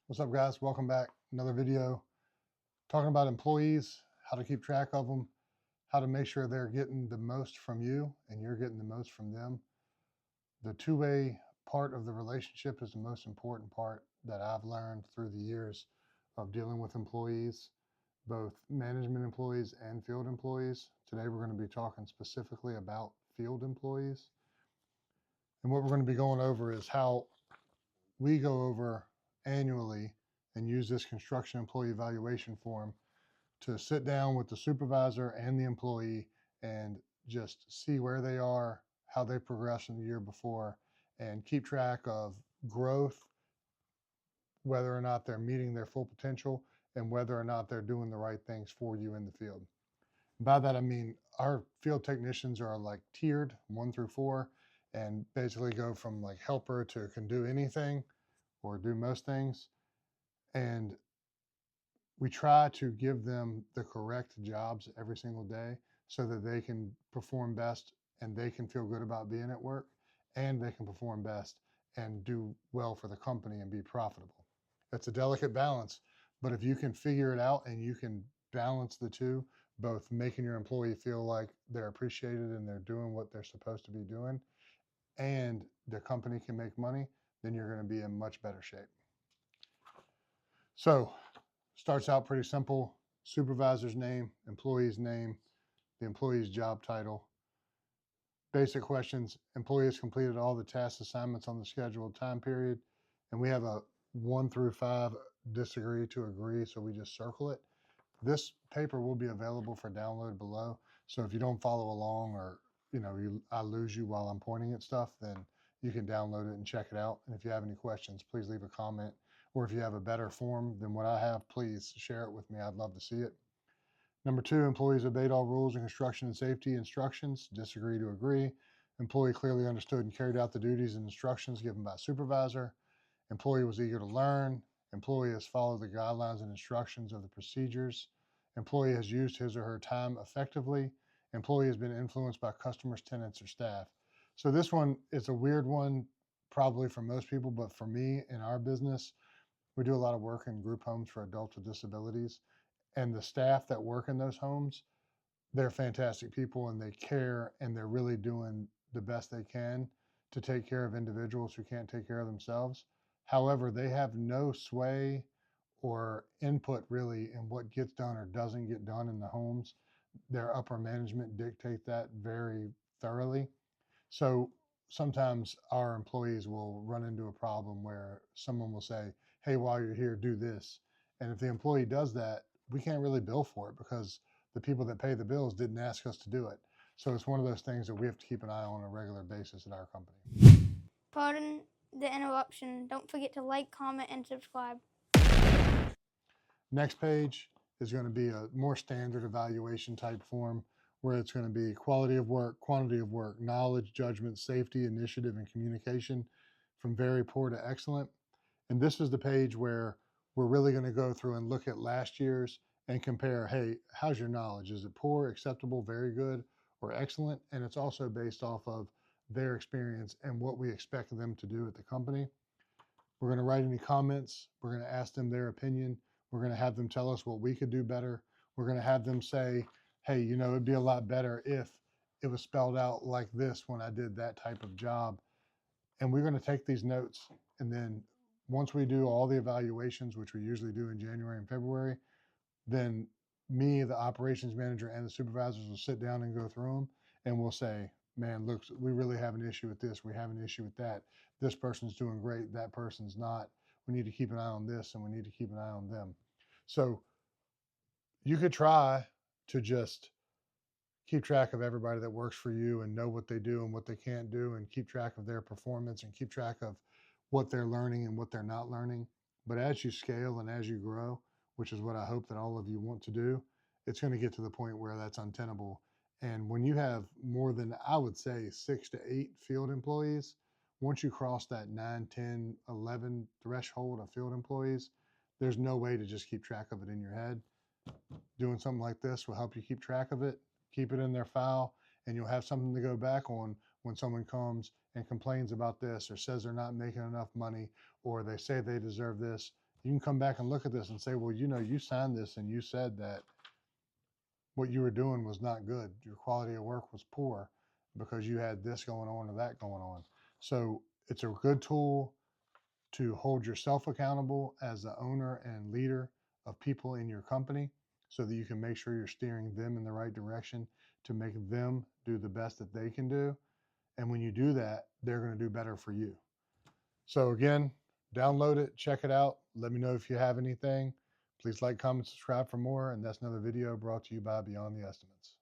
What's up, guys? Welcome back. Another video talking about employees, how to keep track of them, how to make sure they're getting the most from you and you're getting the most from them. The two-way part of the relationship is the most important part that I've learned through the years of dealing with employees, both management employees and field employees. Today, we're going to be talking specifically about field employees. And what we're going to be going over is how we go over annually and use this construction employee evaluation form to sit down with the supervisor and the employee and just see where they are, how they progressed in the year before, and keep track of growth, whether or not they're meeting their full potential, and whether or not they're doing the right things for you in the field. By that, I mean our field technicians are like tiered 1 through 4 and basically go from like helper to can do anything or do most things. And we try to give them the correct jobs every single day so that they can perform best and they can feel good about being at work and they can perform best and do well for the company and be profitable. It's a delicate balance, but if you can figure it out and you can balance the two, both making your employee feel like they're appreciated and they're doing what they're supposed to be doing and the company can make money, then you're going to be in much better shape. So starts out pretty simple: supervisor's name, employee's name, the employee's job title. Basic questions: employee has completed all the task assignments on the scheduled time period. And we have a 1 through 5 disagree to agree, so we just circle it. This paper will be available for download below. So if you don't follow along or I lose you while I'm pointing at stuff, then you can download it and check it out. And if you have any questions, please leave a comment. Or if you have a better form than what I have, please share it with me. I'd love to see it. Number 2, employees obeyed all rules and construction and safety instructions. Disagree to agree. Employee clearly understood and carried out the duties and instructions given by supervisor. Employee was eager to learn. Employee has followed the guidelines and instructions of the procedures. Employee has used his or her time effectively. Employee has been influenced by customers, tenants, or staff. So this one is a weird one, probably for most people, but for me in our business, we do a lot of work in group homes for adults with disabilities. And the staff that work in those homes, they're fantastic people and they care and they're really doing the best they can to take care of individuals who can't take care of themselves. However, they have no sway or input really in what gets done or doesn't get done in the homes. Their upper management dictate that very thoroughly. So sometimes our employees will run into a problem where someone will say, hey, while you're here, do this. And if the employee does that, we can't really bill for it because the people that pay the bills didn't ask us to do it. So it's one of those things that we have to keep an eye on a regular basis at our company. Pardon the interruption. Don't forget to like, comment, and subscribe. Next page is going to be a more standard evaluation type form where it's going to be quality of work, quantity of work, knowledge, judgment, safety, initiative, and communication from very poor to excellent. And this is the page where we're really going to go through and look at last year's and compare, hey, how's your knowledge? Is it poor, acceptable, very good, or excellent? And it's also based off of their experience and what we expect them to do at the company. We're going to write any comments. We're going to ask them their opinion. We're going to have them tell us what we could do better. We're going to have them say, hey, it'd be a lot better if it was spelled out like this when I did that type of job. And we're going to take these notes. And then once we do all the evaluations, which we usually do in January and February, then me, the operations manager, and the supervisors will sit down and go through them. And we'll say, man, look, we really have an issue with this. We have an issue with that. This person's doing great. That person's not. We need to keep an eye on this and we need to keep an eye on them. So you could try to just keep track of everybody that works for you and know what they do and what they can't do and keep track of their performance and keep track of what they're learning and what they're not learning. But as you scale and as you grow, which is what I hope that all of you want to do, it's going to get to the point where that's untenable. And when you have more than, I would say, 6 to 8 field employees, once you cross that 9, 10, 11 threshold of field employees, there's no way to just keep track of it in your head. Doing something like this will help you keep track of it, keep it in their file, and you'll have something to go back on when someone comes and complains about this or says they're not making enough money or they say they deserve this. you can come back and look at this and say, well, you know, you signed this and you said that what you were doing was not good. Your quality of work was poor because you had this going on or that going on. So it's a good tool to hold yourself accountable as the owner and leader of people in your company so that you can make sure you're steering them in the right direction to make them do the best that they can do. And when you do that, they're going to do better for you. So again, download it, check it out. Let me know if you have anything. Please like, comment, subscribe for more. And that's another video brought to you by Beyond the Estimates.